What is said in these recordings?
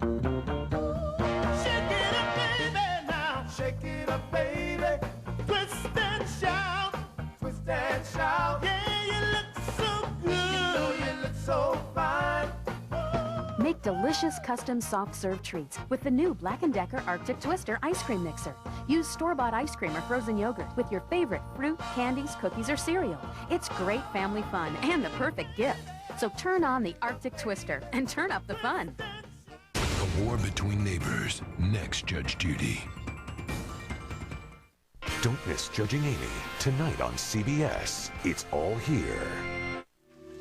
Shake it up, baby, now. Shake it up, baby. Twist and shout. Twist and shout. Yeah, you look so good. You know you look so fine. Make delicious custom soft serve treats with the new Black & Decker Arctic Twister ice cream mixer. Use store-bought ice cream or frozen yogurt with your favorite fruit, candies, cookies, or cereal. It's great family fun and the perfect gift. So turn on the Arctic Twister and turn up the fun. A war between neighbors. Next Judge Judy. Don't miss Judging Amy tonight on CBS. It's all here.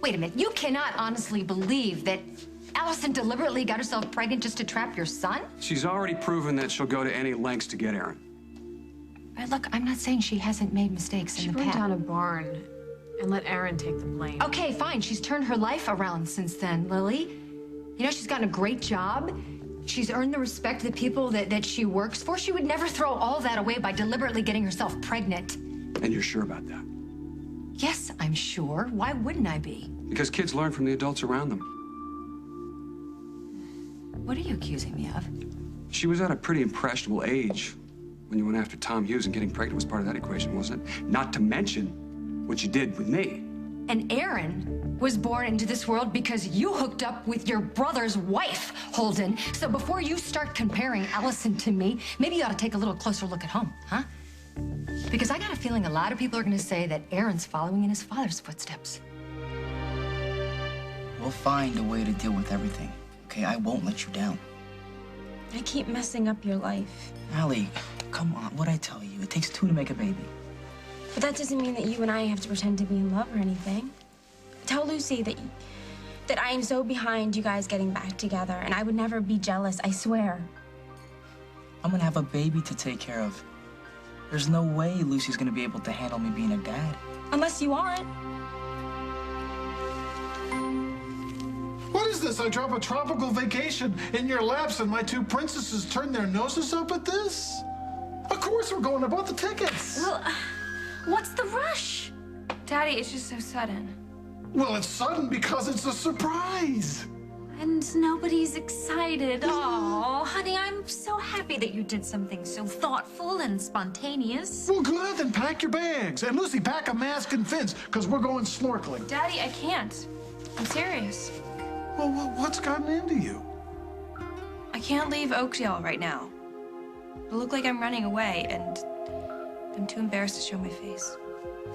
Wait a minute, you cannot honestly believe that Allison deliberately got herself pregnant just to trap your son? She's already proven that she'll go to any lengths to get Aaron. Right, look, I'm not saying she hasn't made mistakes in the past. She burned down a barn and let Aaron take the blame. Okay, fine. She's turned her life around since then, Lily. You know, she's gotten a great job. She's earned the respect of the people that she works for. She would never throw all that away by deliberately getting herself pregnant. And you're sure about that? Yes, I'm sure. Why wouldn't I be? Because kids learn from the adults around them. What are you accusing me of? She was at a pretty impressionable age when you went after Tom Hughes, and getting pregnant was part of that equation, wasn't it? Not to mention what you did with me. And Aaron was born into this world because you hooked up with your brother's wife, Holden. So before you start comparing Allison to me, maybe you ought to take a little closer look at home, huh? Because I got a feeling a lot of people are going to say that Aaron's following in his father's footsteps. We'll find a way to deal with everything, okay? I won't let you down. I keep messing up your life. Allie, come on, what'd I tell you? It takes two to make a baby. But that doesn't mean that you and I have to pretend to be in love or anything. Tell Lucy that I am so behind you guys getting back together, and I would never be jealous, I swear. I'm gonna have a baby to take care of. There's no way Lucy's gonna be able to handle me being a dad. Unless you aren't. What is this? I drop a tropical vacation in your laps and my two princesses turn their noses up at this? Of course we're going. I bought the tickets. Well, what's the rush? Daddy, it's just so sudden. Well, it's sudden because it's a surprise. And nobody's excited. Oh, honey, I'm so happy that you did something so thoughtful and spontaneous. Well, good. Then pack your bags. And Lucy, pack a mask and fins, because we're going snorkeling. Daddy, I can't. I'm serious. Well, what's gotten into you? I can't leave Oakdale right now. It'll look like I'm running away, and I'm too embarrassed to show my face.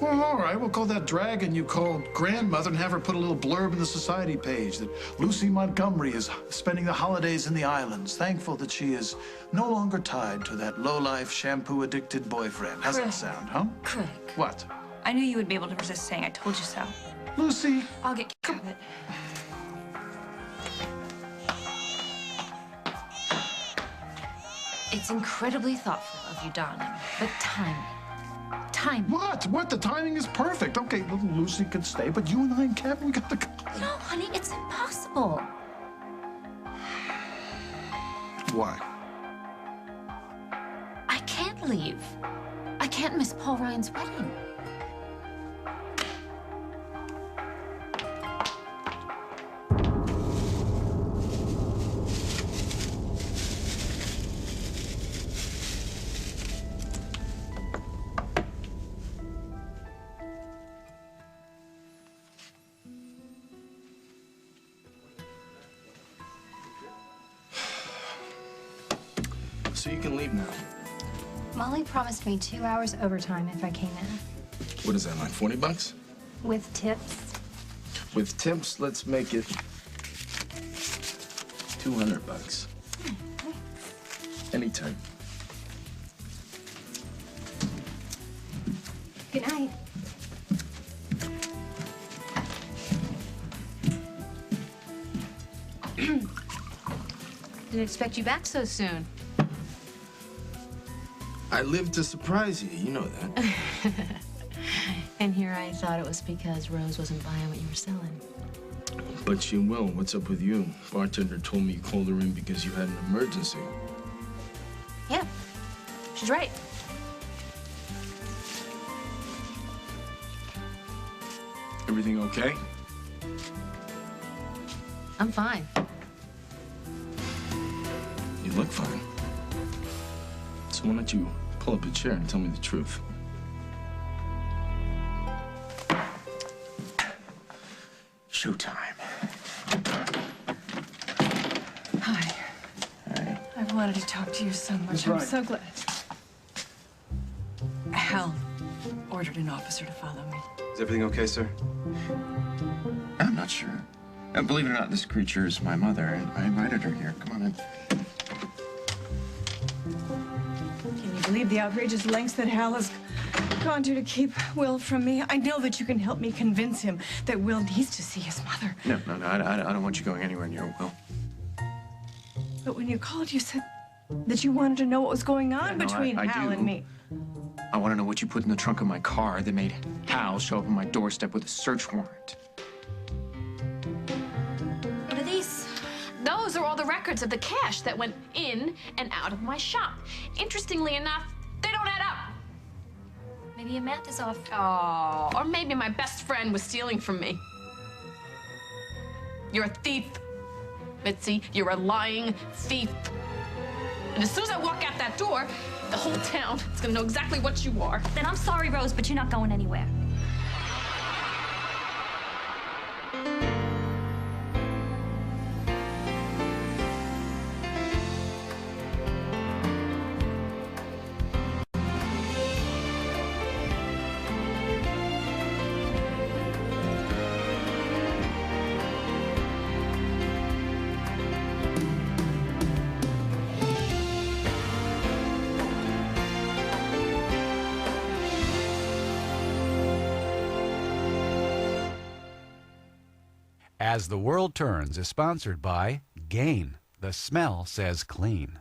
Well, all right. We'll call that dragon you called grandmother and have her put a little blurb in the society page that Lucy Montgomery is spending the holidays in the islands, thankful that she is no longer tied to that low-life, shampoo-addicted boyfriend. How's that sound, huh? Craig. What? I knew you would be able to resist saying I told you so. Lucy. I'll get kicked out of it. It's incredibly thoughtful of you, darling, but timing. What? What? The timing is perfect. Okay, little Lucy can stay, but you and I and Kevin, we got to go. No, honey, it's impossible. Why? I can't leave. I can't miss Paul Ryan's wedding. So you can leave now. Molly promised me 2 hours overtime if I came in. What is that, like 40 bucks? With tips. With tips, let's make it 200 bucks. Anytime. Good night. Didn't expect you back so soon. I live to surprise you, you know that. And here I thought it was because Rose wasn't buying what you were selling. But she will. What's up with you? Bartender told me you called her in because you had an emergency. Yeah, she's right. Everything okay? I'm fine. You look fine. So why don't you pull up a chair and tell me the truth? Showtime. Hi. Hey. I've wanted to talk to you so much. That's I'm right. so glad. Hal ordered an officer to follow me. Is everything okay, sir? I'm not sure. Believe it or not, this creature is my mother, and I invited her here. Come on in. Can you believe the outrageous lengths that Hal has gone to keep Will from me? I know that you can help me convince him that Will needs to see his mother. No, I don't want you going anywhere near Will. But when you called, you said that you wanted to know what was going on between Hal and me. I want to know what you put in the trunk of my car that made Hal show up on my doorstep with a search warrant. What are these? Those are all the records of the cash that went in and out of my shop. Interestingly enough, they don't add up. Maybe your math is off. Oh, or maybe my best friend was stealing from me. You're a thief, Mitzi. You're a lying thief. And as soon as I walk out that door, the whole town is gonna know exactly what you are. Then I'm sorry, Rose, but you're not going anywhere. As the World Turns is sponsored by Gain. The smell says clean.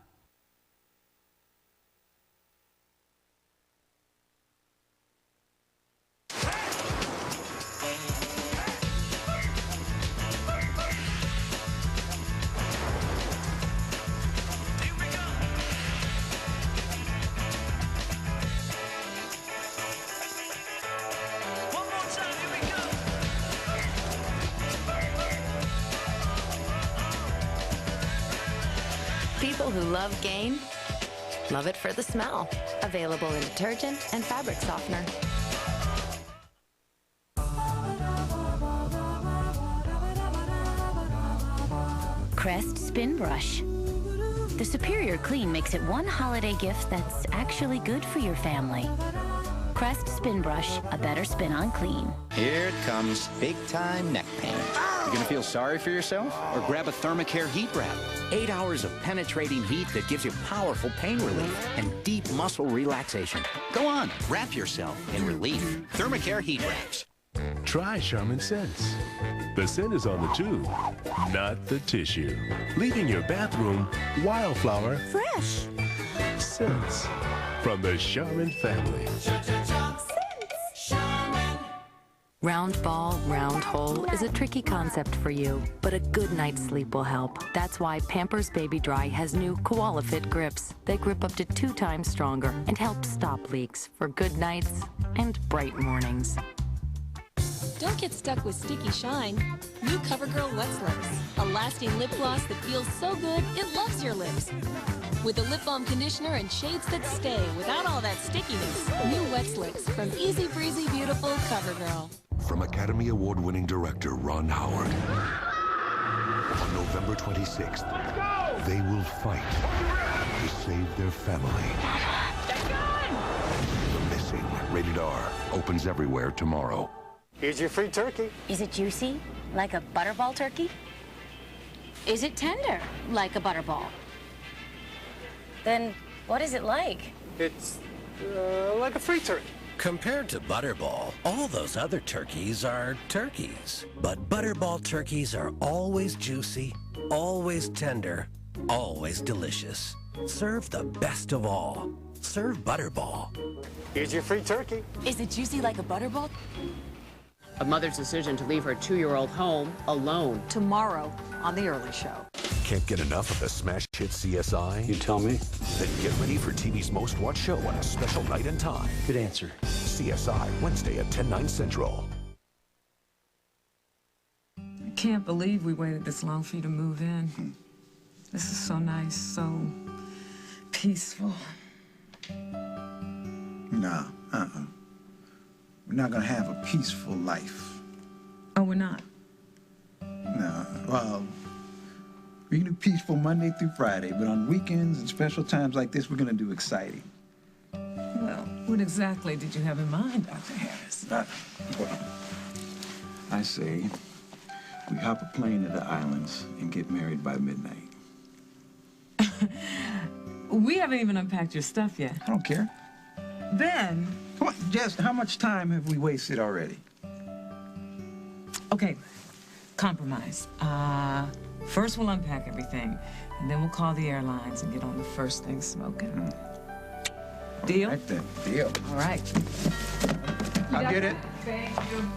People who love Gain love it for the smell. Available in detergent and fabric softener. Crest Spin Brush. The superior clean makes it one holiday gift that's actually good for your family. Crest Spin Brush, a better spin on clean. Here it comes, big-time neck pain. You gonna feel sorry for yourself? Or grab a Thermacare heat wrap. 8 hours of penetrating heat that gives you powerful pain relief and deep muscle relaxation. Go on, wrap yourself in relief. Thermacare heat wraps. Try Charmin Sense. The scent is on the tube, not the tissue. Leaving your bathroom wildflower fresh. Sense from the Charmin family. Round ball, round hole is a tricky concept for you, but a good night's sleep will help. That's why Pampers Baby Dry has new Koala Fit grips. They grip up to 2 times stronger and help stop leaks for good nights and bright mornings. Don't get stuck with sticky shine. New CoverGirl Wet Slips, a lasting lip gloss that feels so good it loves your lips. With a lip balm conditioner and shades that stay without all that stickiness. New Wet Slips from Easy Breezy Beautiful CoverGirl. From Academy Award-winning director Ron Howard. On November 26th, they will fight to save their family. The Missing, rated R, opens everywhere tomorrow. Here's your free turkey. Is it juicy, like a butterball turkey? Is it tender, like a butterball? Then what is it like? It's like a free turkey. Compared to Butterball, all those other turkeys are turkeys. But Butterball turkeys are always juicy, always tender, always delicious. Serve the best of all. Serve Butterball. Here's your free turkey. Is it juicy like a butterball? A mother's decision to leave her 2-year-old home alone. Tomorrow on The Early Show. Can't get enough of the smash hit CSI? You tell me. Then get ready for TV's most watched show on a special night and time. Good answer. CSI, Wednesday at 10/9 Central. I can't believe we waited this long for you to move in. This is so nice, so peaceful. No, We're not gonna have a peaceful life. Oh, we're not? No, well, we can do peaceful Monday through Friday, but on weekends and special times like this, we're gonna do exciting. Well, what exactly did you have in mind, Dr. Harris? Well, I say we hop a plane to the islands and get married by midnight. We haven't even unpacked your stuff yet. I don't care. Ben! Come on, Jess, how much time have we wasted already? Okay, compromise. First we'll unpack everything, and then we'll call the airlines and get on the first thing smoking. Deal? Right then, deal. All right. I'll get it. Thank you.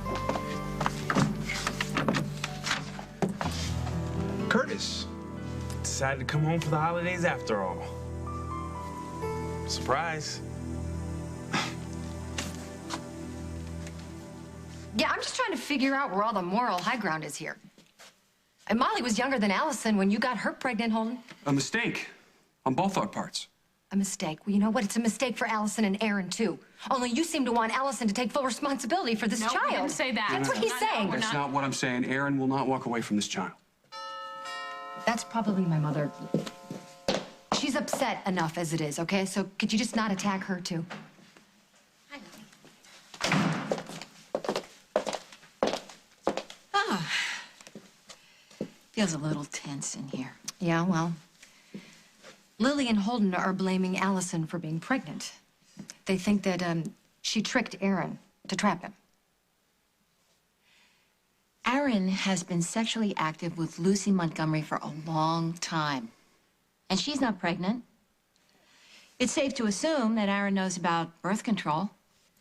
Curtis decided to come home for the holidays after all. Surprise. Yeah, I'm just trying to figure out where all the moral high ground is here. And Molly was younger than Allison when you got her pregnant, Holden. A mistake on both our parts. A mistake. Well, you know what? It's a mistake for Allison and Aaron, too. Only you seem to want Allison to take full responsibility for this child. No, we didn't say that. That's what he's saying. That's not what I'm saying. Aaron will not walk away from this child. That's probably my mother. She's upset enough as it is, okay? So could you just not attack her, too? Feels a little tense in here. Yeah, well, Lily and Holden are blaming Allison for being pregnant. They think that she tricked Aaron to trap him. Aaron has been sexually active with Lucy Montgomery for a long time. And she's not pregnant. It's safe to assume that Aaron knows about birth control.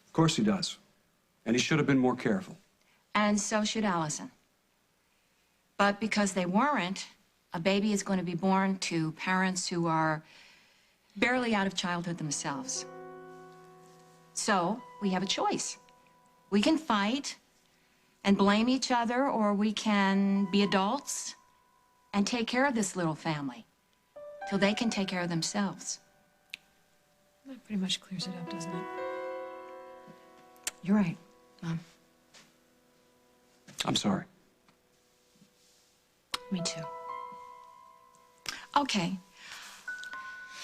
Of course he does. And he should have been more careful. And so should Allison. But because they weren't, a baby is going to be born to parents who are barely out of childhood themselves. So we have a choice. We can fight and blame each other, or we can be adults and take care of this little family till they can take care of themselves. That pretty much clears it up, doesn't it? You're right, Mom. I'm sorry. Me too. Okay.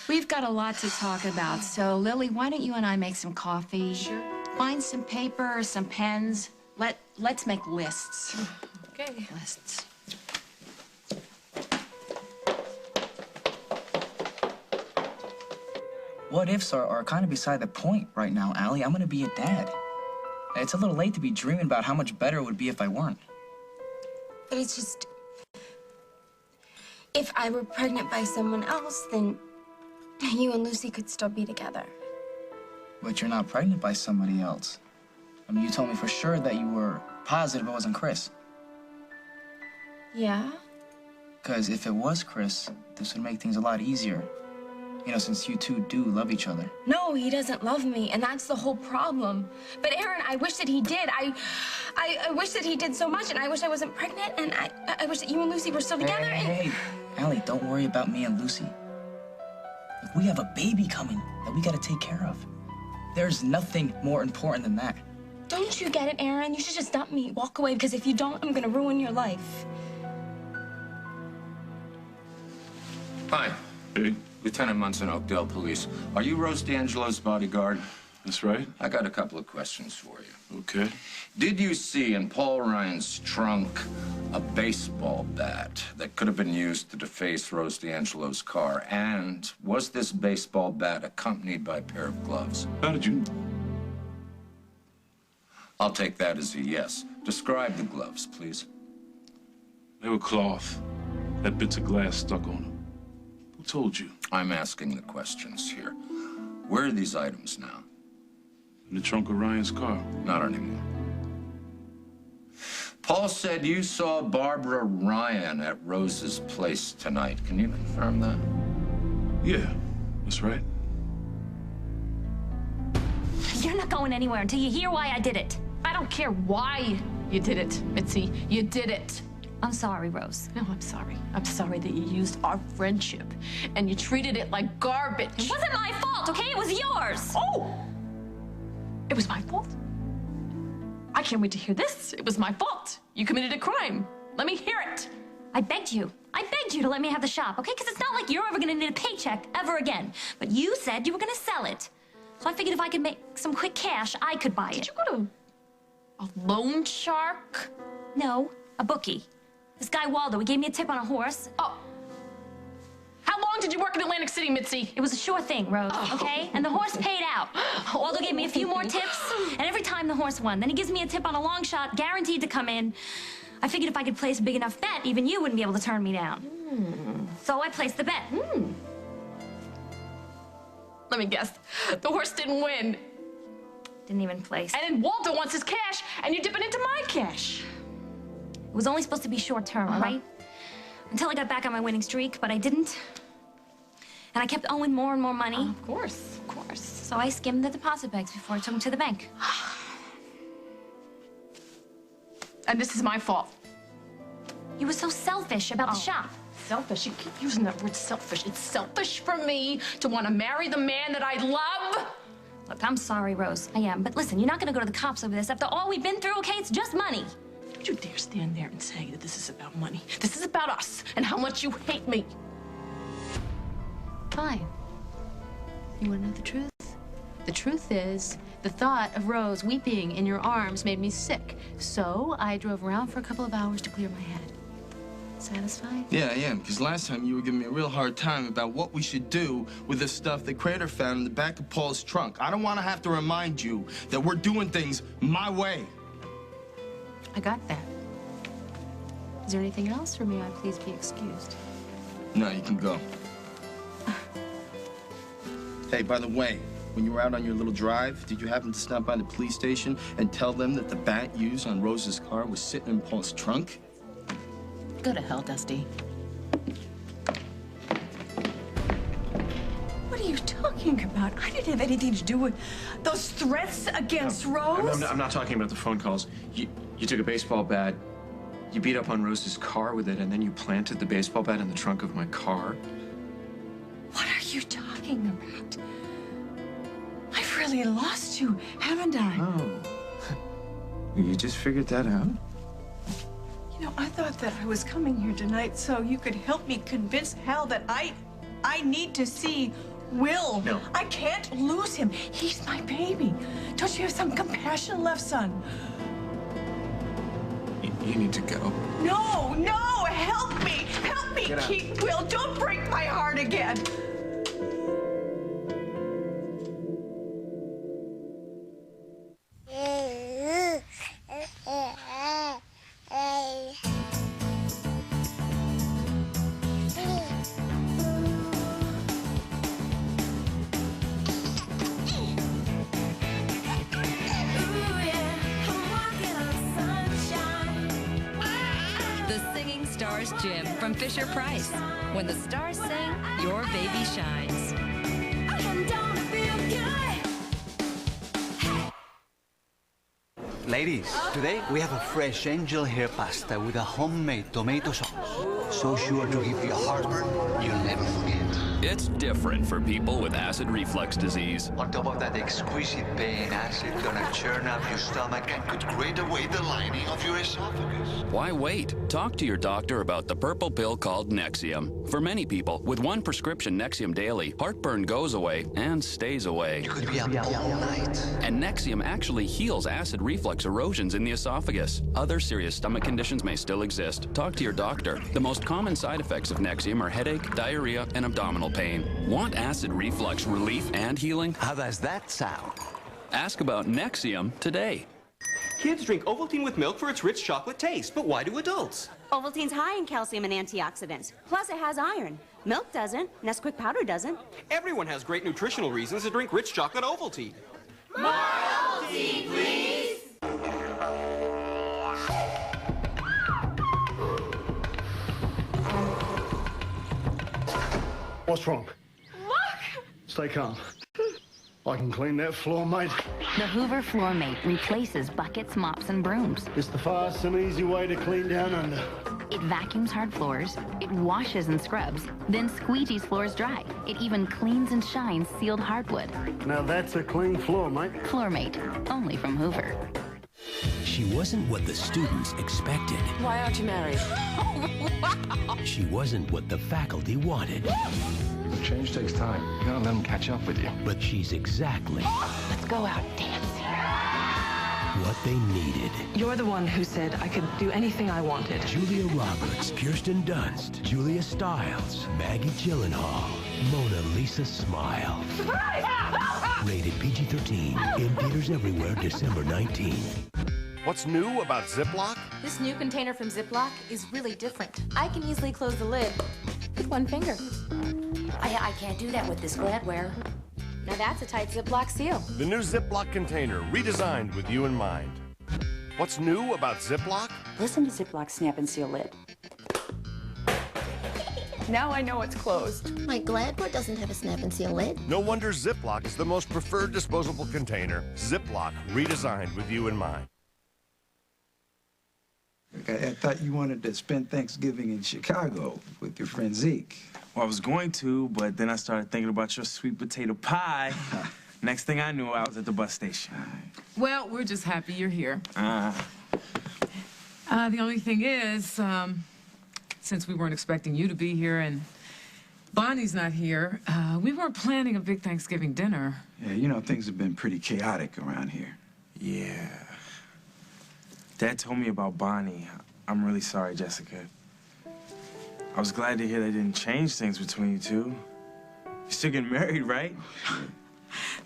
We've got a lot to talk about, so Lily, why don't you and I make some coffee? Sure. Find some paper, some pens. Let's make lists. Okay. Lists. What ifs are kind of beside the point right now, Allie. I'm gonna be a dad. It's a little late to be dreaming about how much better it would be if I weren't. But it's just... If I were pregnant by someone else, then you and Lucy could still be together. But you're not pregnant by somebody else. I mean, you told me for sure that you were positive it wasn't Chris. Yeah? Because if it was Chris, this would make things a lot easier. You know, since you two do love each other. No, he doesn't love me, and that's the whole problem. But Aaron, I wish that he did. I wish that he did so much, and I wish I wasn't pregnant, and I wish that you and Lucy were still together. Hey, Allie, don't worry about me and Lucy. Look, we have a baby coming that we gotta take care of. There's nothing more important than that. Don't you get it, Aaron? You should just dump me, walk away, because if you don't, I'm gonna ruin your life. Hi. Hey. Lieutenant Munson, Oakdale Police. Are you Rose D'Angelo's bodyguard? That's right. I got a couple of questions for you. Okay. Did you see in Paul Ryan's trunk a baseball bat that could have been used to deface Rose D'Angelo's car? And was this baseball bat accompanied by a pair of gloves? How did you... I'll take that as a yes. Describe the gloves, please. They were cloth. Had bits of glass stuck on them. Who told you? I'm asking the questions here. Where are these items now? In the trunk of Ryan's car. Not anymore. Paul said you saw Barbara Ryan at Rose's place tonight. Can you confirm that? Yeah, that's right. You're not going anywhere until you hear why I did it. I don't care why you did it, Mitzi. You did it. I'm sorry, Rose. No, I'm sorry. I'm sorry that you used our friendship and you treated it like garbage. It wasn't my fault, okay? It was yours. Oh! It was my fault? I can't wait to hear this. It was my fault. You committed a crime. Let me hear it. I begged you to let me have the shop, okay? Because it's not like you're ever gonna need a paycheck ever again. But you said you were gonna sell it. So I figured if I could make some quick cash, I could buy it. Did you go to a loan shark? No, a bookie. This guy Waldo, he gave me a tip on a horse. Oh. How long did you work in Atlantic City, Mitzi? It was a sure thing, Rose, okay? And the horse paid out. Waldo gave me a few more tips, and every time the horse won. Then he gives me a tip on a long shot, guaranteed to come in. I figured if I could place a big enough bet, even you wouldn't be able to turn me down. So I placed the bet. Let me guess. The horse didn't win. Didn't even place. And then Waldo wants his cash, and you dip it into my cash. It was only supposed to be short term, all right? Until I got back on my winning streak, but I didn't. And I kept owing more and more money. Of course, of course. So I skimmed the deposit bags before I took them to the bank. And this is my fault. You were so selfish about the shop. Selfish? You keep using that word selfish. It's selfish for me to want to marry the man that I love. Look, I'm sorry, Rose. I am. But listen, you're not going to go to the cops over this. After all we've been through, okay? It's just money. Don't you dare stand there and say that this is about money. This is about us and how much you hate me. Fine. You want to know the truth? The truth is, the thought of Rose weeping in your arms made me sick. So I drove around for a couple of hours to clear my head. Satisfied? Yeah, I am, because last time you were giving me a real hard time about what we should do with the stuff that Crater found in the back of Paul's trunk. I don't want to have to remind you that we're doing things my way. I got that. Is there anything else, or may I please be excused? No, you can go. Hey, by the way, when you were out on your little drive, did you happen to stop by the police station and tell them that the bat used on Rose's car was sitting in Paul's trunk? Go to hell, Dusty. What are you talking about? I didn't have anything to do with those threats against Rose. I'm not talking about the phone calls. You took a baseball bat, you beat up on Rose's car with it, and then you planted the baseball bat in the trunk of my car. What are you talking about? I've really lost you, haven't I? Oh. You just figured that out? You know, I thought that I was coming here tonight so you could help me convince Hal that I need to see Will. No. I can't lose him. He's my baby. Don't you have some compassion left, son? You need to go. No, no, help me. Help me keep Will. Don't break my heart again. Jim from Fisher-Price. When the stars sing, your baby shines. Ladies, today we have a fresh angel hair pasta with a homemade tomato sauce. So sure to give you heartburn, you'll never forget. It's different for people with acid reflux disease. On top of that exquisite pain, acid gonna churn up your stomach and could grate away the lining of your esophagus. Why wait? Talk to your doctor about the purple pill called Nexium. For many people, with one prescription Nexium daily, heartburn goes away and stays away. You could be up all night. And Nexium actually heals acid reflux erosions in the esophagus. Other serious stomach conditions may still exist. Talk to your doctor. The most common side effects of Nexium are headache, diarrhea, and abdominal pain. Want acid reflux relief and healing? How does that sound? Ask about Nexium today. Kids drink Ovaltine with milk for its rich chocolate taste, but why do adults? Ovaltine's high in calcium and antioxidants. Plus, it has iron. Milk doesn't. Nesquik powder doesn't. Everyone has great nutritional reasons to drink rich chocolate Ovaltine. More Ovaltine, please! What's wrong? Look! Stay calm. I can clean that floor, mate. The Hoover Floor Mate replaces buckets, mops, and brooms. It's the fast and easy way to clean down under. It vacuums hard floors, it washes and scrubs, then squeegees floors dry. It even cleans and shines sealed hardwood. Now that's a clean floor, mate. Floormate, only from Hoover. She wasn't what the students expected. Why aren't you married? She wasn't what the faculty wanted. Change takes time. You gotta let them catch up with you. But she's exactly Let's go out dancing. what they needed. You're the one who said I could do anything I wanted. Julia Roberts, Kirsten Dunst, Julia Stiles, Maggie Gyllenhaal, Mona Lisa Smile. Rated PG-13. In theaters everywhere, December 19th. What's new about Ziploc? This new container from Ziploc is really different. I can easily close the lid with one finger. I can't do that with this Gladware. Now that's a tight Ziploc seal. The new Ziploc container, redesigned with you in mind. What's new about Ziploc? Listen to Ziploc snap and seal lid. Now I know it's closed. My Gladware doesn't have a snap and seal lid. No wonder Ziploc is the most preferred disposable container. Ziploc, redesigned with you in mind. I thought you wanted to spend Thanksgiving in Chicago with your friend Zeke. Well, I was going to, but then I started thinking about your sweet potato pie. Next thing I knew, I was at the bus station. Well, we're just happy you're here. Uh, The only thing is, since we weren't expecting you to be here and Bonnie's not here, we weren't planning a big Thanksgiving dinner. Yeah, you know, things have been pretty chaotic around here. Yeah. Dad told me about Bonnie. I'm really sorry, Jessica. I was glad to hear they didn't change things between you two. You're still getting married, right?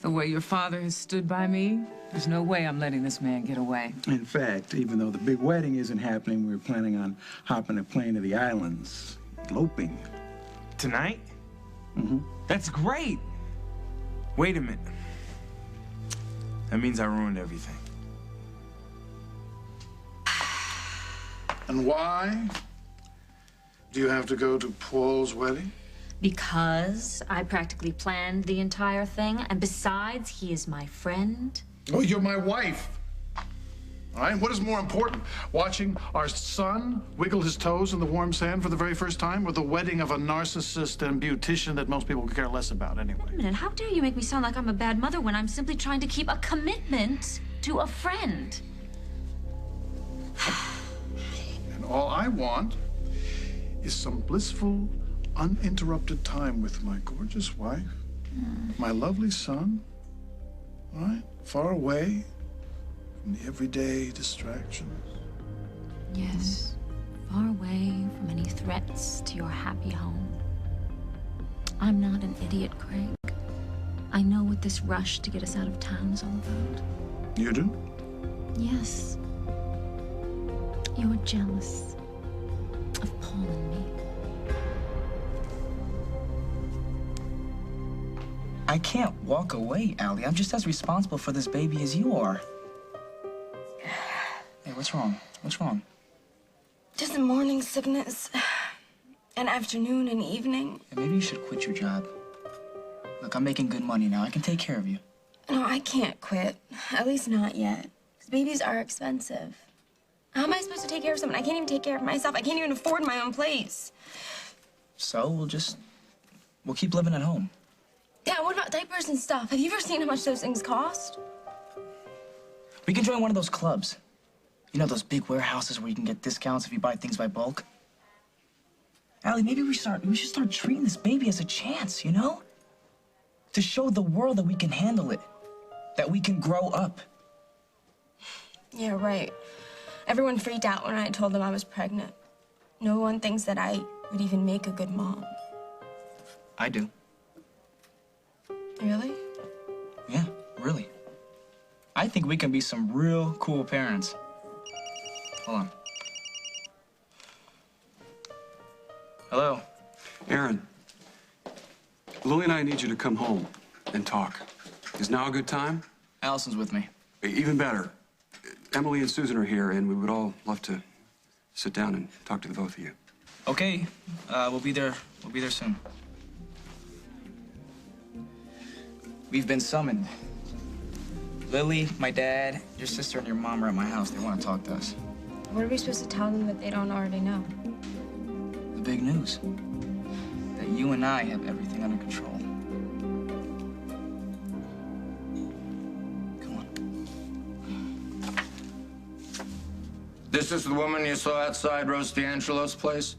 The way your father has stood by me, there's no way I'm letting this man get away. In fact, even though the big wedding isn't happening, we're planning on hopping a plane to the islands, eloping. Tonight? Mm-hmm. That's great. Wait a minute. That means I ruined everything. And why do you have to go to Paul's wedding? Because I practically planned the entire thing, and besides, he is my friend. Oh, you're my wife. All right, what is more important, watching our son wiggle his toes in the warm sand for the very first time, or the wedding of a narcissist and beautician that most people could care less about anyway? Wait a minute, how dare you make me sound like I'm a bad mother when I'm simply trying to keep a commitment to a friend? And all I want is some blissful, uninterrupted time with my gorgeous wife, my lovely son, all right, far away from the everyday distractions. Yes, far away from any threats to your happy home. I'm not an idiot, Craig. I know what this rush to get us out of town is all about. You do? Yes. You're jealous of Paul and me. I can't walk away, Allie. I'm just as responsible for this baby as you are. Hey, what's wrong? What's wrong? Just morning sickness. And afternoon and evening. Hey, maybe you should quit your job. Look, I'm making good money now. I can take care of you. No, I can't quit. At least not yet. 'Cause babies are expensive. How am I supposed to take care of someone? I can't even take care of myself. I can't even afford my own place. So we'll keep living at home. Dad, what about diapers and stuff? Have you ever seen how much those things cost? We can join one of those clubs. You know, those big warehouses where you can get discounts if you buy things by bulk? Allie, maybe we should start treating this baby as a chance, you know? To show the world that we can handle it. That we can grow up. Yeah, right. Everyone freaked out when I told them I was pregnant. No one thinks that I would even make a good mom. I do. Really? Yeah, really. I think we can be some real cool parents. Hold on. Hello? Aaron, Lily and I need you to come home and talk. Is now a good time? Allison's with me. Even better. Emily and Susan are here, and we would all love to sit down and talk to the both of you. Okay, we'll be there soon. We've been summoned. Lily, my dad, your sister, and your mom are at my house. They want to talk to us. What are we supposed to tell them that they don't already know? The big news. That you and I have everything under control. This is the woman you saw outside Rose D'Angelo's place?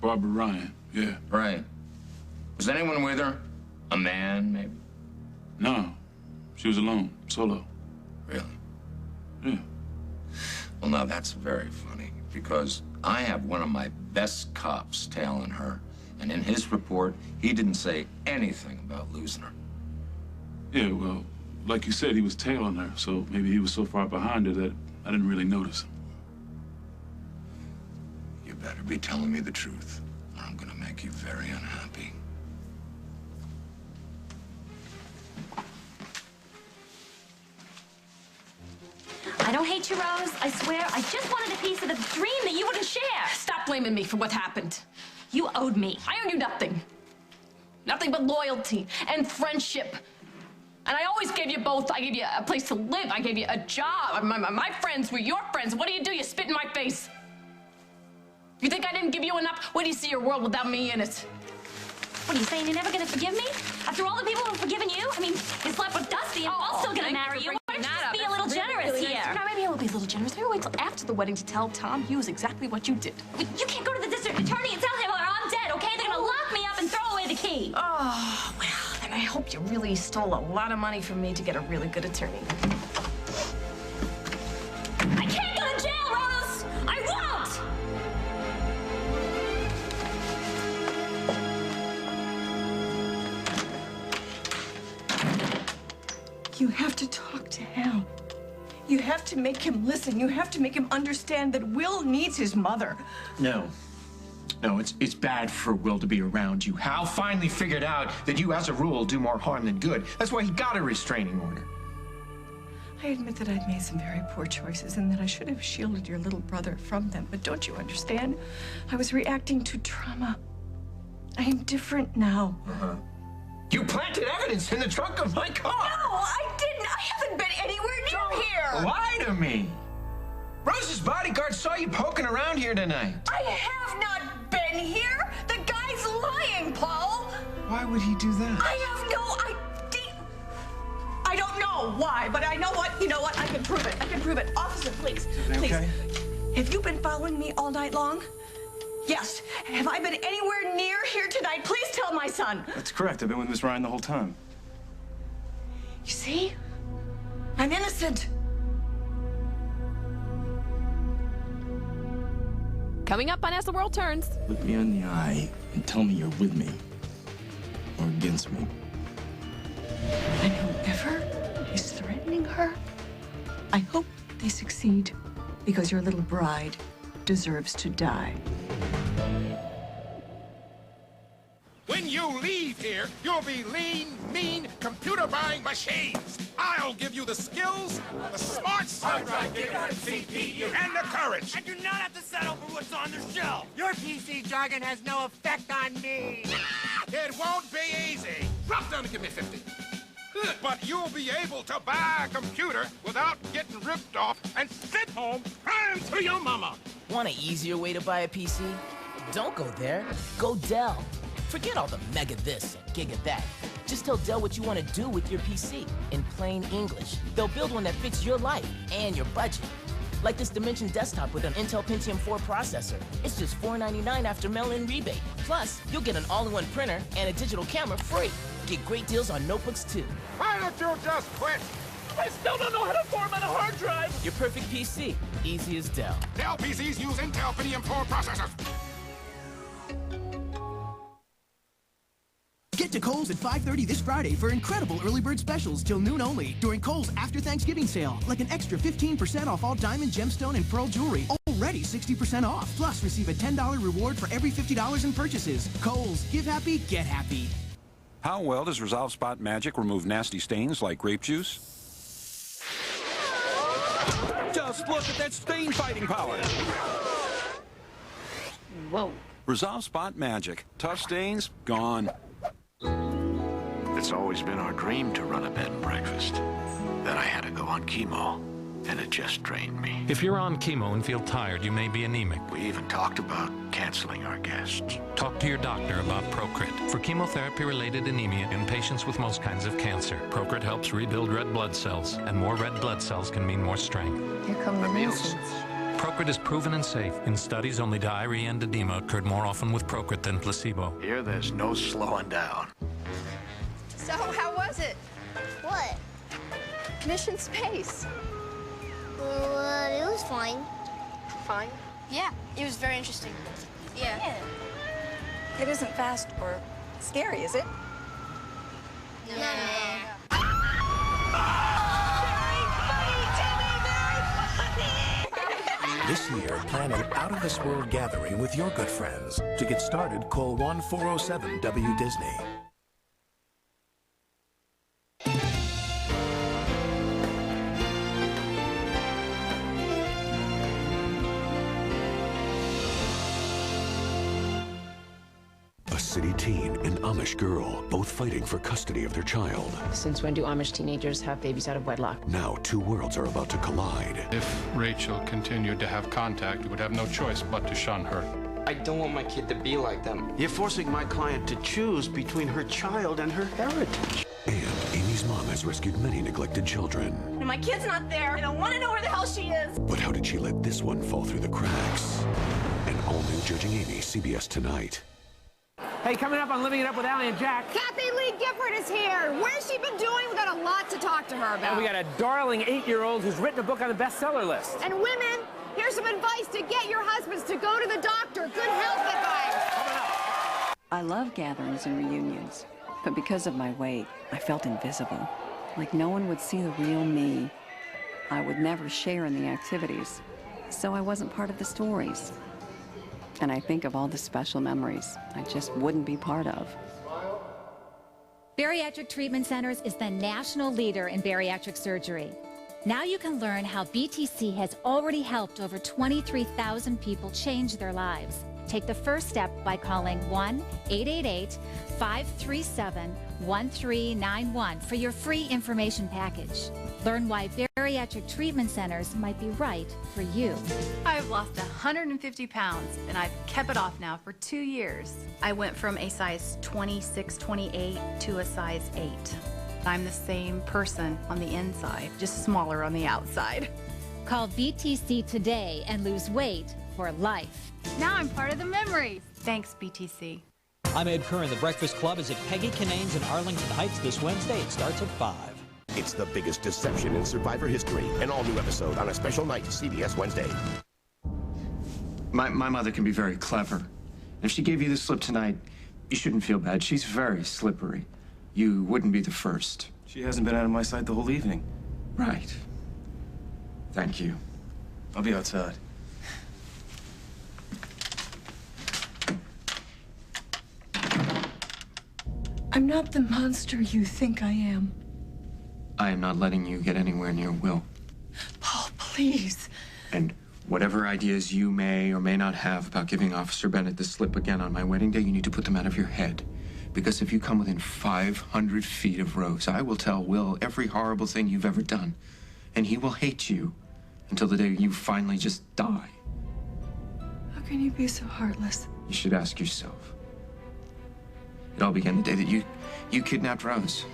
Barbara Ryan, yeah. Right. Was anyone with her? A man, maybe? No. She was alone, solo. Really? Yeah. Well, now that's very funny, because I have one of my best cops tailing her, and in his report, he didn't say anything about losing her. Yeah, well, like you said, he was tailing her, so maybe he was so far behind her that I didn't really notice him. You better be telling me the truth, or I'm gonna make you very unhappy. I don't hate you, Rose. I swear, I just wanted a piece of the dream that you wouldn't share. Stop blaming me for what happened. You owed me. I owe you nothing. Nothing but loyalty and friendship. And I always gave you both. I gave you a place to live. I gave you a job. My friends were your friends. What do? You spit in my face. You think I didn't give you enough? Where do you see your world without me in it? What are you saying? You're never gonna forgive me? After all the people who've forgiven you? I mean, you slept with Dusty and Paul's still gonna marry you. Why don't you just be a little generous here? No, maybe I'll be a little generous. Maybe wait till after the wedding to tell Tom Hughes exactly what you did. But you can't go to the district attorney and tell him or I'm dead, okay? They're gonna lock me up and throw away the key. Oh, well, then I hope you really stole a lot of money from me to get a really good attorney. I can't go to jail, Rose! I won't! You have to talk to Hal. You have to make him listen. You have to make him understand that Will needs his mother. No. No, it's bad for Will to be around you. Hal finally figured out that you, as a rule, do more harm than good. That's why he got a restraining order. I admit that I'd made some very poor choices and that I should have shielded your little brother from them. But don't you understand? I was reacting to trauma. I am different now. Uh-huh. You planted evidence in the trunk of my car. No, I didn't. I haven't been anywhere near here. Lie to me. Rose's bodyguard saw you poking around here tonight. I have not been here. The guy's lying, Paul. Why would he do that? I have no idea. I don't know why, but I know what. You know what? I can prove it. I can prove it. Officer, please. Please. Okay. Have you been following me all night long? Yes. Have I been anywhere near here tonight? Please tell my son. That's correct. I've been with Miss Ryan the whole time. You see? I'm innocent. Coming up on As the World Turns. Look me in the eye and tell me you're with me or against me. And whoever is threatening her, I hope they succeed because your little bride deserves to die. When you leave here, you'll be lean, mean, computer-buying machines. I'll give you the skills, the smarts, and the courage. I do not have to settle for what's on the shelf. Your PC jargon has no effect on me. It won't be easy. Drop down and give me 50. But you'll be able to buy a computer without getting ripped off and sit home crying to your mama. Want an easier way to buy a PC? Don't go there. Go Dell. Forget all the mega this and giga that. Just tell Dell what you want to do with your PC in plain English. They'll build one that fits your life and your budget. Like this Dimension desktop with an Intel Pentium 4 processor. It's just $499 after mail-in rebate. Plus, you'll get an all-in-one printer and a digital camera free. Get great deals on notebooks, too. Why don't you just quit? I still don't know how to format a hard drive. Your perfect PC. Easy as Dell. Dell PCs use Intel Pentium 4 processors. Get to Kohl's at 5:30 this Friday for incredible early bird specials till noon only during Kohl's after Thanksgiving sale. Like an extra 15% off all diamond, gemstone, and pearl jewelry. Already 60% off. Plus, receive a $10 reward for every $50 in purchases. Kohl's. Give happy, get happy. How well does Resolve Spot Magic remove nasty stains like grape juice? Just look at that stain fighting power. Whoa. Resolve Spot Magic. Tough stains, gone. It's always been our dream to run a bed and breakfast. Then I had to go on chemo. and it just drained me. If you're on chemo and feel tired, you may be anemic. We even talked about canceling our guests. Talk to your doctor about Procrit for chemotherapy-related anemia in patients with most kinds of cancer. Procrit helps rebuild red blood cells, and more red blood cells can mean more strength. Here come the meals. Procrit is proven and safe. In studies, only diarrhea and edema occurred more often with Procrit than placebo. Here, there's no slowing down. So, how was it? What? Mission Space. Well, it was fine. Fine? Yeah, it was very interesting. Yeah. It isn't fast or scary, is it? No. This year, plan an out-of-this-world gathering with your good friends. To get started, call 1-407-WDisney. A city teen and Amish girl, both fighting for custody of their child. Since when do Amish teenagers have babies out of wedlock? Now, two worlds are about to collide. If Rachel continued to have contact, you would have no choice but to shun her. I don't want my kid to be like them. You're forcing my client to choose between her child and her heritage. And Amy's mom has rescued many neglected children. And my kid's not there. I don't want to know where the hell she is. But how did she let this one fall through the cracks? An all-new Judging Amy, CBS Tonight. Hey, coming up on Living It Up with Allie and Jack. Kathy Lee Gifford is here. Where's she been doing? We got a lot to talk to her about. And we got a darling 8-year-old who's written a book on the bestseller list. And women, here's some advice to get your husbands to go to the doctor. Good health advice. I love gatherings and reunions, but because of my weight, I felt invisible. Like no one would see the real me. I would never share in the activities, so I wasn't part of the stories. And I think of all the special memories I just wouldn't be part of. Bariatric Treatment Centers is the national leader in bariatric surgery. Now you can learn how BTC has already helped over 23,000 people change their lives. Take the first step by calling 1-888-537-1391 for your free information package. Learn why bariatric treatment centers might be right for you. I've lost 150 pounds, and I've kept it off now for 2 years. I went from a size 26, 28 to a size 8. I'm the same person on the inside, just smaller on the outside. Call BTC today and lose weight for life. Now I'm part of the memories. Thanks, BTC. I'm Ed Curran. The Breakfast Club is at Peggy Canane's in Arlington Heights this Wednesday. It starts at 5. It's the biggest deception in Survivor history. An all-new episode on a special night, CBS Wednesday. My mother can be very clever. If she gave you the slip tonight, you shouldn't feel bad. She's very slippery. You wouldn't be the first. She hasn't been out of my sight the whole evening. Right. Thank you. I'll be outside. I'm not the monster you think I am. I am not letting you get anywhere near Will. Paul, please. And whatever ideas you may or may not have about giving Officer Bennett the slip again on my wedding day, you need to put them out of your head. Because if you come within 500 feet of Rose, I will tell Will every horrible thing you've ever done. And he will hate you until the day you finally just die. How can you be so heartless? You should ask yourself. It all began the day that you kidnapped Rose.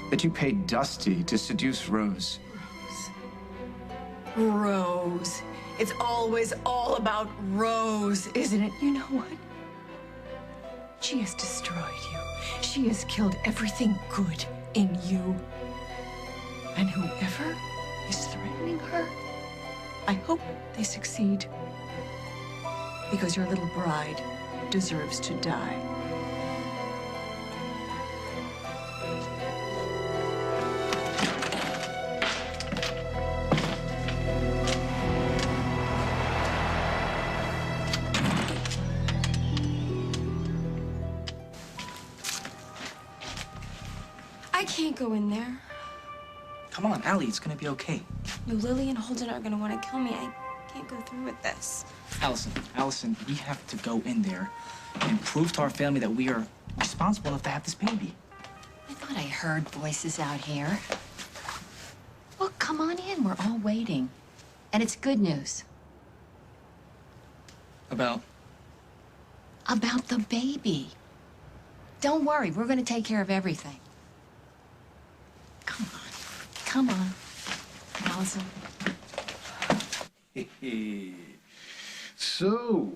That you paid Dusty to seduce Rose. Rose. It's always all about Rose, isn't it? You know what? She has destroyed you. She has killed everything good in you. And whoever is threatening her, I hope they succeed. Because your little bride deserves to die. I can't go in there. Come on, Allie, it's gonna be okay. No, Lily and Holden are gonna want to kill me. I can't go through with this. Allison, we have to go in there and prove to our family that we are responsible enough to have this baby. I thought I heard voices out here. Well, come on in. We're all waiting. And it's good news. About? About the baby. Don't worry, we're gonna take care of everything. Come on. Come on. Allison. So,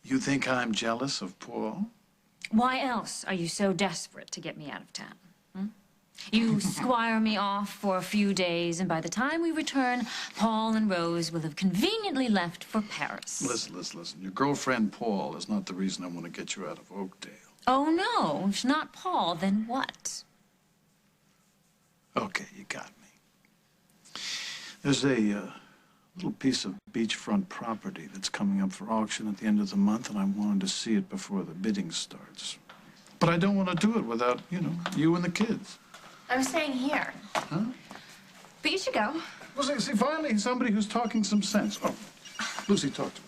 you think I'm jealous of Paul? Why else are you so desperate to get me out of town? Hmm? You squire me off for a few days, and by the time we return, Paul and Rose will have conveniently left for Paris. Listen. Your girlfriend, Paul, is not the reason I want to get you out of Oakdale. Oh, no. If not Paul, then what? Okay, you got me. There's a little piece of beachfront property that's coming up for auction at the end of the month, and I wanted to see it before the bidding starts. But I don't want to do it without, you and the kids. I'm staying here. Huh? But you should go. Well, see, finally, somebody who's talking some sense. Oh, Lucy, talk to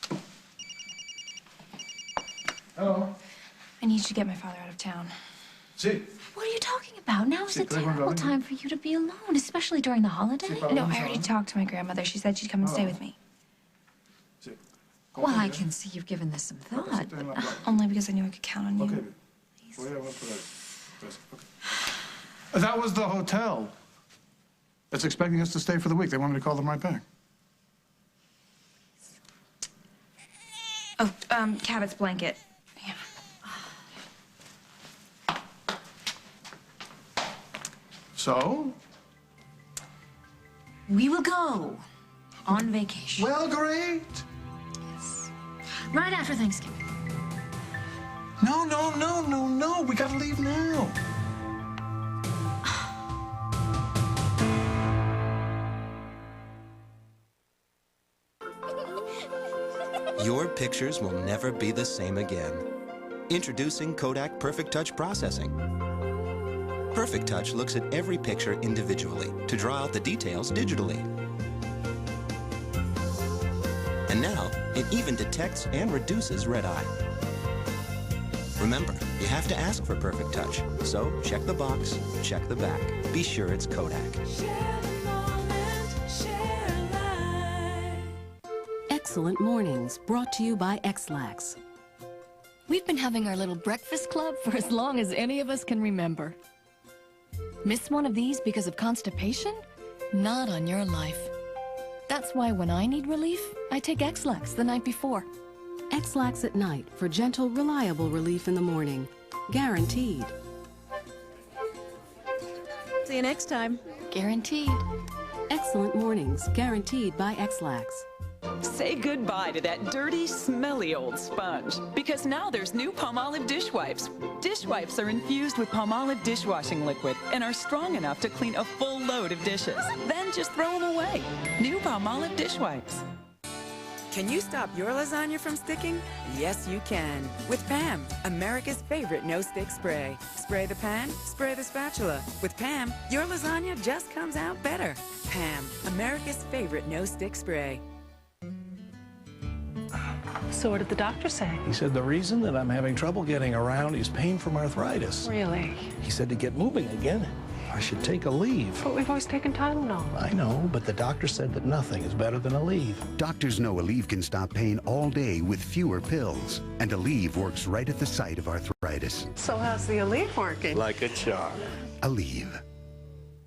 her. Hello? I need you to get my father out of town. See? What are you talking about? Now is a terrible time for you to be alone, especially during the holiday. No, I already talked to my grandmother. She said she'd come and stay with me. Well, I can see you've given this some thought. Only because I knew I could count on you. That was the hotel that's expecting us to stay for the week. They want me to call them right back. Oh, Cabot's blanket. So? We will go on vacation. Well, great. Yes. Right after Thanksgiving. No. We gotta leave now. Your pictures will never be the same again. Introducing Kodak Perfect Touch Processing. Perfect Touch looks at every picture individually to draw out the details digitally. And now, it even detects and reduces red eye. Remember, you have to ask for Perfect Touch. So, check the box, check the back. Be sure it's Kodak. Excellent Mornings, brought to you by X-Lax. We've been having our little breakfast club for as long as any of us can remember. Miss one of these because of constipation? Not on your life. That's why when I need relief, I take X-Lax the night before. X-Lax at night for gentle, reliable relief in the morning. Guaranteed. See you next time. Guaranteed. Excellent Mornings, guaranteed by X-Lax. Say goodbye to that dirty, smelly old sponge, because now there's new Palmolive dish wipes. Dish wipes are infused with Palmolive dishwashing liquid and are strong enough to clean a full load of dishes. Then just throw them away. New Palmolive dish wipes. Can you stop your lasagna from sticking? Yes, you can. With Pam, America's favorite no-stick spray. Spray the pan, spray the spatula. With Pam, your lasagna just comes out better. Pam, America's favorite no-stick spray. So what did the doctor say? He said the reason that I'm having trouble getting around is pain from arthritis. Really? He said to get moving again, I should take a leave. But we've always taken Tylenol. I know, but the doctor said that nothing is better than Aleve. Doctors know Aleve can stop pain all day with fewer pills. And Aleve works right at the site of arthritis. So how's the Aleve working? Like a charm. Aleve.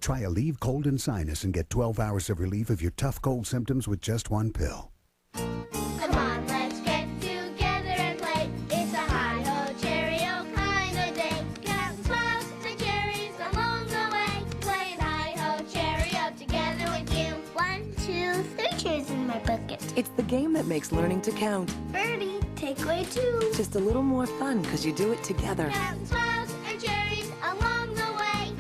Try Aleve Cold and Sinus and get 12 hours of relief of your tough cold symptoms with just one pill. Come on, let's get together and play. It's a hi-ho, cheerio kind of day. Counting clouds and cherries along the way. Playing hi-ho, cheerio together with you. 1, 2, 3 cherries in my bucket. It's the game that makes learning to count. Birdie, takeaway 2. Just a little more fun because you do it together. Counting clouds and cherries along the way.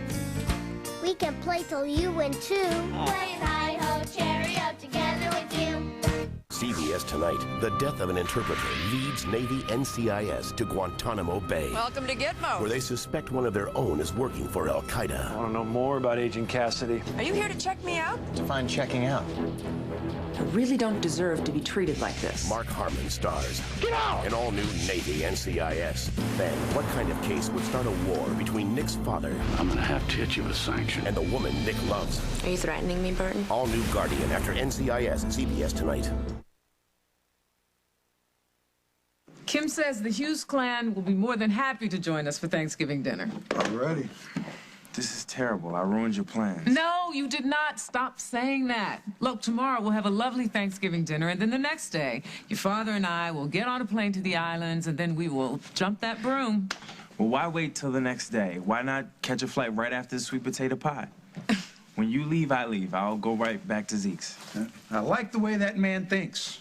We can play till you win too. Playing hi-ho, cheerio together with you. CBS Tonight, the death of an interpreter leads Navy NCIS to Guantanamo Bay, Welcome to Gitmo. where they suspect one of their own is working for Al-Qaeda. I want to know more about Agent Cassidy. Are you here to check me out? Define checking out. You really don't deserve to be treated like this. Mark Harmon stars. Get out! An all-new Navy NCIS. Then, what kind of case would start a war between Nick's father... I'm gonna have to hit you with a sanction. ...and the woman Nick loves? Are you threatening me, Burton? All new Guardian after NCIS at CBS tonight. Kim says the Hughes clan will be more than happy to join us for Thanksgiving dinner. Already. This is terrible. I ruined your plans. No, you did not. Stop saying that. Look, tomorrow we'll have a lovely Thanksgiving dinner, and then the next day, your father and I will get on a plane to the islands, and then we will jump that broom. Well, why wait till the next day? Why not catch a flight right after the sweet potato pie? When you leave, I leave. I'll go right back to Zeke's. I like the way that man thinks.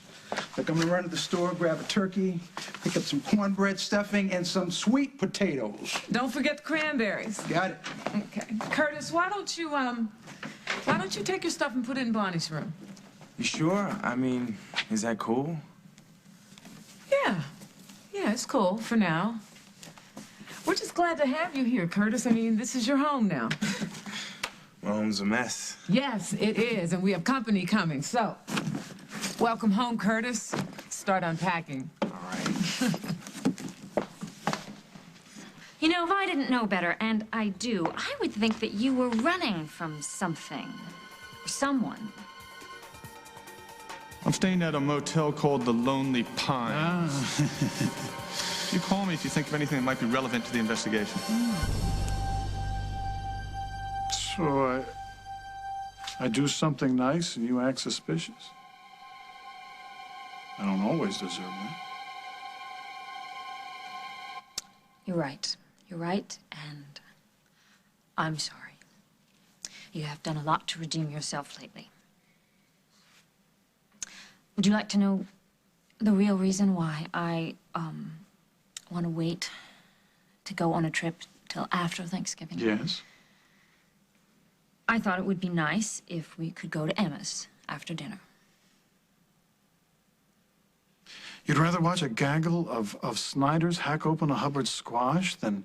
Like, I'm gonna run to the store, grab a turkey, pick up some cornbread stuffing, and some sweet potatoes. Don't forget the cranberries. Got it. Okay. Curtis, why don't you take your stuff and put it in Bonnie's room? You sure? I mean, is that cool? Yeah. Yeah, it's cool for now. We're just glad to have you here, Curtis. I mean, this is your home now. My home's a mess. Yes, it is, and we have company coming, so... Welcome home, Curtis. Start unpacking. All right. You know, if I didn't know better, and I do, I would think that you were running from something or someone. I'm staying at a motel called the Lonely Pine. You call me if you think of anything that might be relevant to the investigation. So I do something nice and you act suspicious? I don't always deserve that. You're right. You're right, and I'm sorry. You have done a lot to redeem yourself lately. Would you like to know the real reason why I, want to wait to go on a trip till after Thanksgiving? Yes. I thought it would be nice if we could go to Emma's after dinner. You'd rather watch a gaggle of Snyders hack open a Hubbard squash than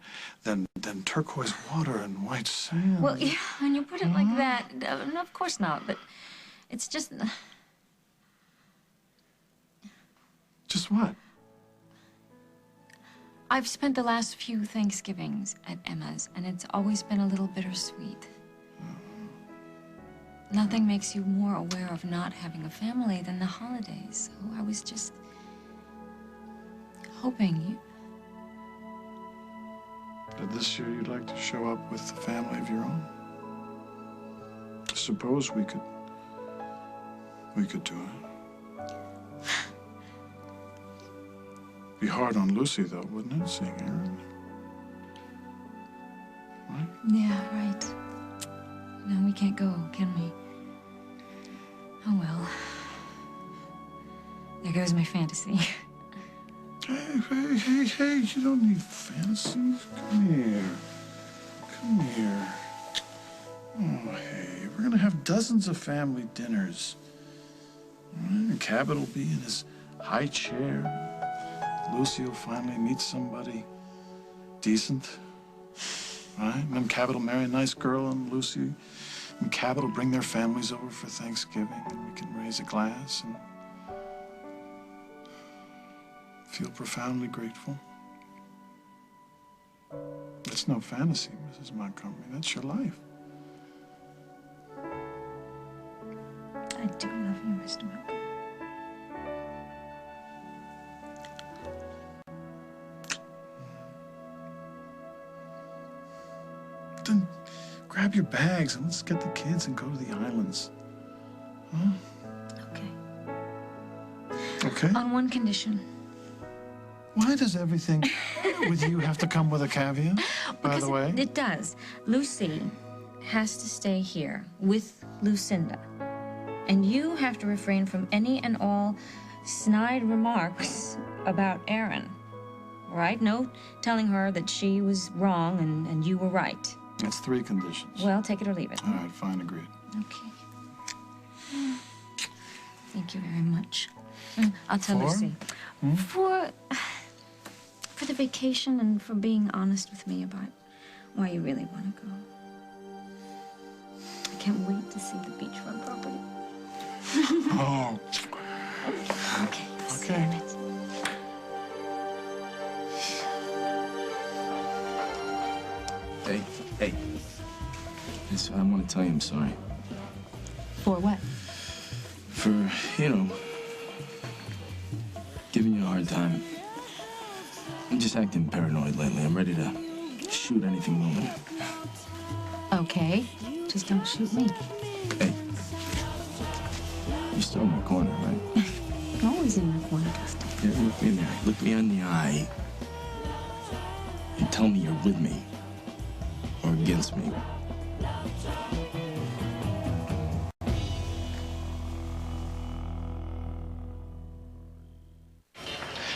turquoise water and white sand? Well, yeah, when you put it like that, no, of course not, but it's just... Just what? I've spent the last few Thanksgivings at Emma's, and it's always been a little bittersweet. Nothing makes you more aware of not having a family than the holidays, so I was just hoping you... That this year you'd like to show up with a family of your own? Suppose we could do it. Be hard on Lucy, though, wouldn't it, seeing Aaron? Right? Yeah, right. No, we can't go, can we? Oh, well. There goes my fantasy. Hey, you don't need fantasies. Come here. Come here. Oh, hey, we're gonna have dozens of family dinners. And Cabot will be in his high chair. Lucy will finally meet somebody decent. Right? And then Cabot will marry a nice girl, and Lucy and Cabot will bring their families over for Thanksgiving, and we can raise a glass and feel profoundly grateful. That's no fantasy, Mrs. Montgomery. That's your life. I do love you, Mr. Montgomery. Then grab your bags and let's get the kids and go to the islands. Huh? Okay. Okay? On one condition. Why does everything with you have to come with a caveat, by the way? It does. Lucy has to stay here with Lucinda. And you have to refrain from any and all snide remarks about Erin. Right? No telling her that she was wrong and you were right. That's 3 conditions. Well, take it or leave it. All right, fine, agreed. Okay. Thank you very much. I'll tell For? Lucy. For the vacation and for being honest with me about why you really want to go. I can't wait to see the beachfront property. Oh. Okay. Okay. Hey. Listen, I want to tell you I'm sorry. For what? For, giving you a hard time. I'm just acting paranoid lately. I'm ready to shoot anything moving. Okay. Just don't shoot me. Hey. You're still in my corner, right? I'm always in your corner, Dustin. Yeah, look me in the eye. Look me in the eye. And tell me you're with me. Or against me.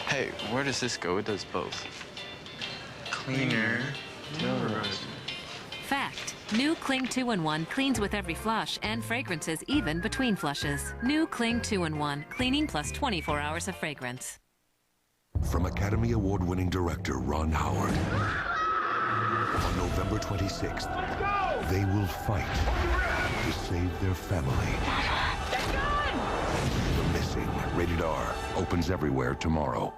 Hey, where does this go? It does both. Cleaner. Fact. New Cling 2-in-1 cleans with every flush and fragrances even between flushes. New Cling 2-in-1, cleaning plus 24 hours of fragrance. From Academy Award-winning director Ron Howard. On November 26th, they will fight to save their family. The Missing, rated R, opens everywhere tomorrow.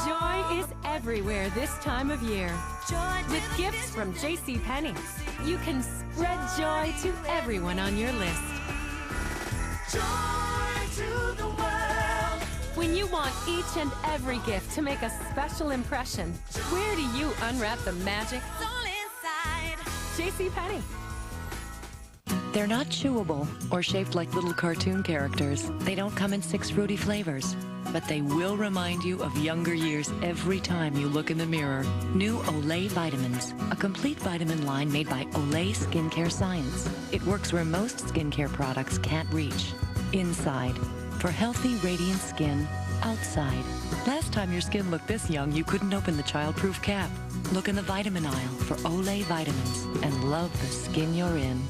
Joy is everywhere this time of year. With gifts from JCPenney, you can spread joy to everyone on your list. Joy to the world. When you want each and every gift to make a special impression, where do you unwrap the magic? It's all inside. JCPenney. They're not chewable or shaped like little cartoon characters. They don't come in 6 fruity flavors, but they will remind you of younger years every time you look in the mirror. New Olay Vitamins, a complete vitamin line made by Olay Skincare Science. It works where most skincare products can't reach. Inside, for healthy, radiant skin. Outside. Last time your skin looked this young, you couldn't open the childproof cap. Look in the vitamin aisle for Olay Vitamins and love the skin you're in.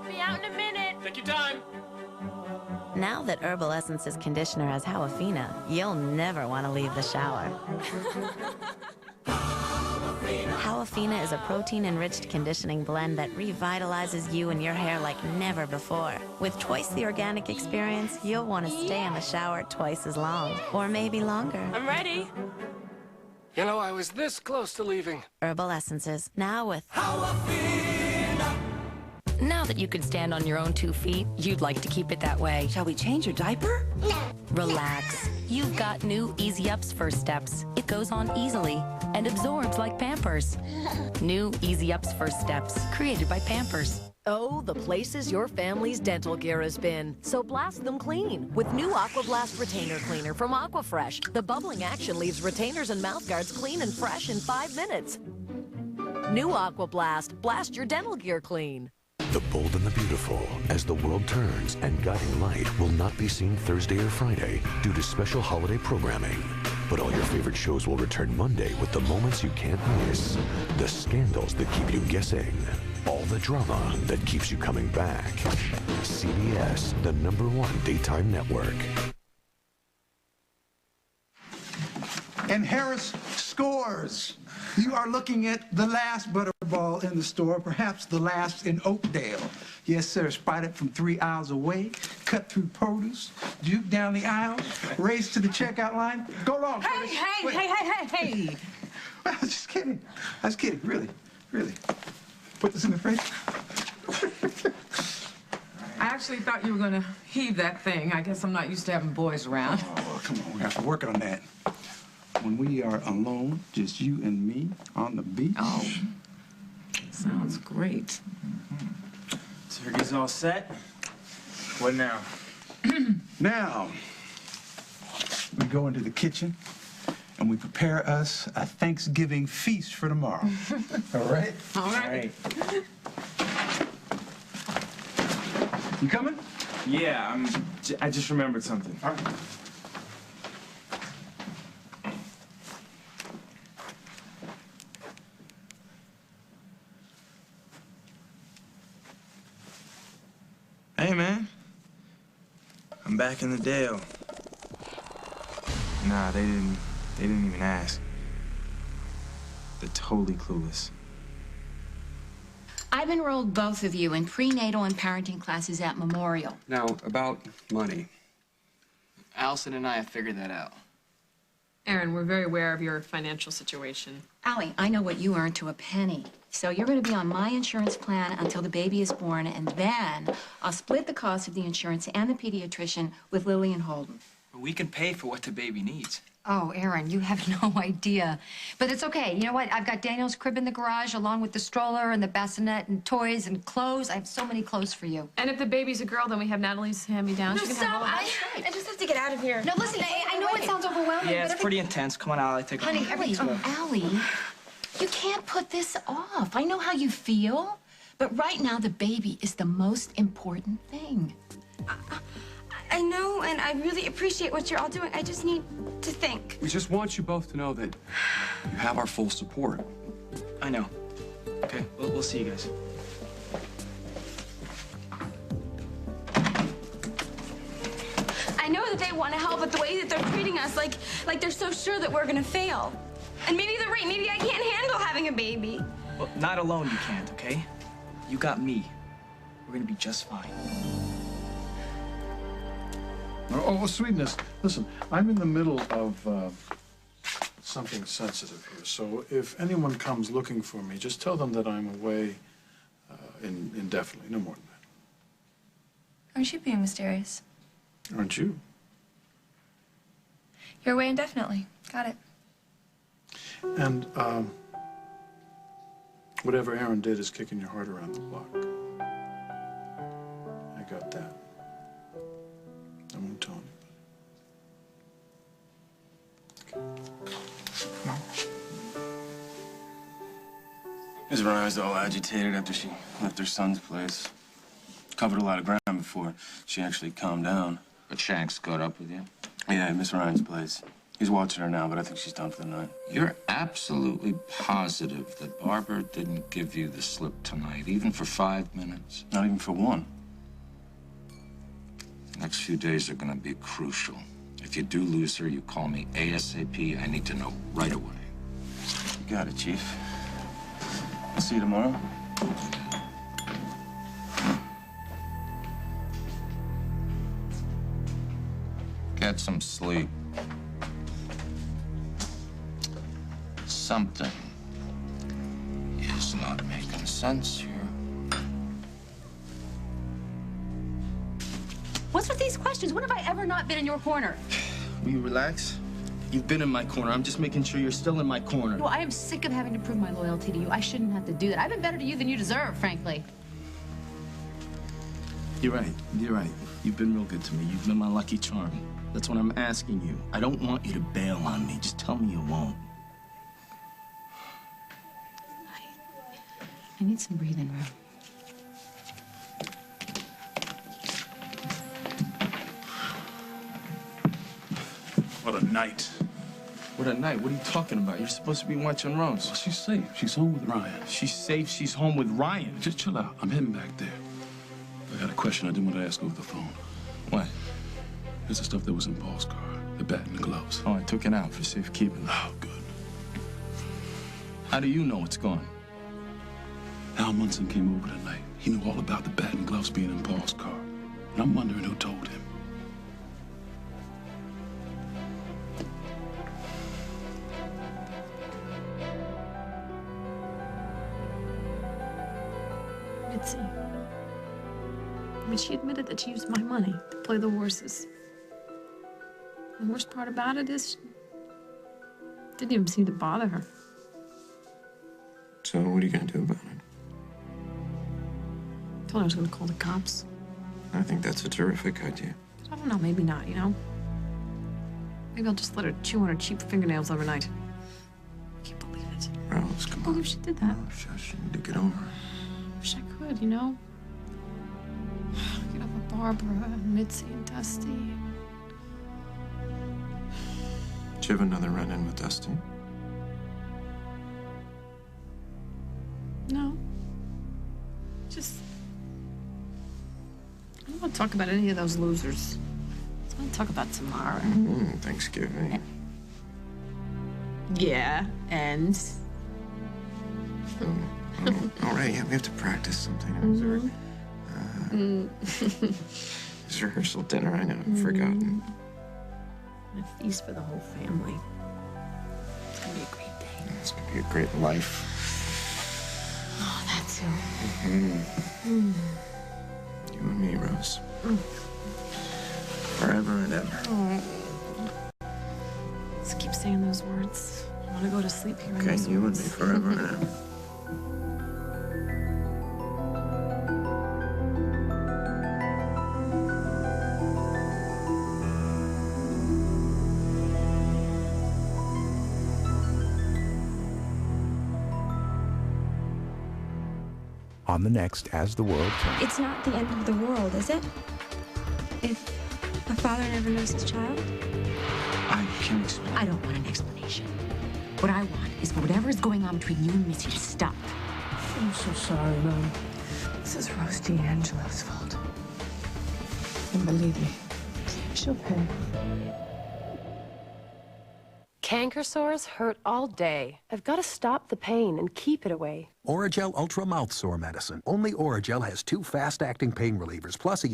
Be out in a minute. Take your time. Now that Herbal Essence's conditioner has Hawafina, you'll never want to leave the shower. Hawafina is a protein-enriched conditioning blend that revitalizes you and your hair like never before. With twice the organic experience, you'll want to stay in the shower twice as long, or maybe longer. I'm ready. You know, I was this close to leaving. Herbal Essences, now with Now that you can stand on your own 2 feet, you'd like to keep it that way. Shall we change your diaper? No. Relax. You've got new Easy Up's First Steps. It goes on easily and absorbs like Pampers. New Easy Up's First Steps, created by Pampers. Oh, the places your family's dental gear has been. So blast them clean with new Aqua Blast Retainer Cleaner from Aquafresh. The bubbling action leaves retainers and mouthguards clean and fresh in 5 minutes. New Aqua Blast. Blast your dental gear clean. The Bold and the Beautiful, As the World Turns, and Guiding Light will not be seen Thursday or Friday due to special holiday programming. But all your favorite shows will return Monday with the moments you can't miss, the scandals that keep you guessing, all the drama that keeps you coming back. CBS, the #1 daytime network. And Harris scores. You are looking at the last Butterball in the store, perhaps the last in Oakdale. Yes, sir, spotted from 3 aisles away, cut through produce, juke down the aisle, race to the checkout line. Go along, Curtis. Hey! I was just kidding. I was kidding, really. Put this in the fridge. I actually thought you were going to heave that thing. I guess I'm not used to having boys around. Oh, come on, we have to work on that. When we are alone, just you and me on the beach. Oh, sounds great. Turkey's all set. What now? Now, we go into the kitchen and we prepare us a Thanksgiving feast for tomorrow. All right? All right. You coming? Yeah, I just remembered something. All right. Hey, man. I'm back in the Dale. Nah, they didn't even ask. totally clueless. I've enrolled both of you in prenatal and parenting classes at Memorial. Now, about money. Allison and I have figured that out. Aaron, we're very aware of your financial situation. Allie, I know what you earn to a penny. So you're going to be on my insurance plan until the baby is born, and then I'll split the cost of the insurance and the pediatrician with Lily and Holden. We can pay for what the baby needs. Oh, Aaron, you have no idea. But it's okay. You know what? I've got Daniel's crib in the garage along with the stroller and the bassinet and toys and clothes. I have so many clothes for you. And if the baby's a girl, then we have Natalie's hand-me-down. No, She can stop. have all of that. I just have to get out of here. No, listen, I know it sounds overwhelming, Yeah, but it's pretty intense. Come on, Allie, take a Honey, Allie, you can't put this off. I know how you feel, but right now the baby is the most important thing. I know, and I really appreciate what you're all doing. I just need to think. We just want you both to know that you have our full support. I know. Okay, we'll see you guys. I know that they want to help, but the way that they're treating us, like they're so sure that we're gonna fail. And maybe they're right. Maybe I can't handle having a baby. Well, not alone you can't, okay? You got me. We're gonna be just fine. Oh, sweetness. Listen, I'm in the middle of something sensitive here. So if anyone comes looking for me, just tell them that I'm away indefinitely, no more than that. Aren't you being mysterious? Aren't you? You're away indefinitely. Got it. And whatever Aaron did is kicking your heart around the block. I got that. I won't tell anybody. Okay. Ms. Ryan's all agitated after she left her son's place. Covered a lot of ground before she actually calmed down. But Shanks caught up with you? Yeah, Miss Ryan's place. He's watching her now, but I think she's done for the night. You're absolutely positive that Barbara didn't give you the slip tonight, even for 5 minutes? Not even for one. The next few days are gonna be crucial. If you do lose her, you call me ASAP. I need to know right away. You got it, Chief. I'll see you tomorrow. Get some sleep. Something is not making sense here. What's with these questions? When have I ever not been in your corner? Will you relax? You've been in my corner. I'm just making sure you're still in my corner. Well, I am sick of having to prove my loyalty to you. I shouldn't have to do that. I've been better to you than you deserve, frankly. You're right. You're right. You've been real good to me. You've been my lucky charm. That's what I'm asking you. I don't want you to bail on me. Just tell me you won't. I need some breathing room. What a night. What a night. What are you talking about? You're supposed to be watching Rose. Well, she's safe. She's home with Ryan. She's safe. She's home with Ryan. Just chill out. I'm heading back there. I got a question I didn't want to ask over the phone. What? It's the stuff that was in Paul's car. The bat and the gloves. Oh, I took it out for safekeeping. Oh, good. How do you know it's gone? Al Munson came over tonight. He knew all about the bat and gloves being in Paul's car. And I'm wondering who told him. Mitzi. I mean, she admitted that she used my money to play the horses. The worst part about it is, it didn't even seem to bother her. So what are you going to do about it? I told her I was going to call the cops. I think that's a terrific idea. I don't know, maybe not, you know? Maybe I'll just let her chew on her cheap fingernails overnight. I can't believe it. Rose, I come can't on. believe she did that. Shush, you need to get over it. Wish I could, you know? Get over Barbara and Mitzi and Dusty. Did you have another run-in with Dusty? No. Just... I don't want to talk about any of those losers. I just want to talk about tomorrow. Thanksgiving. Yeah, and... All right, yeah, we have to practice something. It's rehearsal dinner. I know, I've forgotten. A feast for the whole family. It's gonna be a great day. It's gonna be a great life. Oh, that too. You and me, Rose. Forever and ever. Let's keep saying those words. I want to go to sleep here. Okay, you and me forever and ever. On the next As the World Turns. It's not the end of the world, is it? If a father never knows his child? I can explain. I don't want an explanation. What I want is for whatever is going on between you and Missy to stop. I'm so sorry, Mom. This is Rose D'Angelo's fault. And believe me, she'll pay. Canker sores hurt all day. I've got to stop the pain and keep it away. Oragel Ultra Mouth Sore Medicine. Only Oragel has 2 fast-acting pain relievers, plus a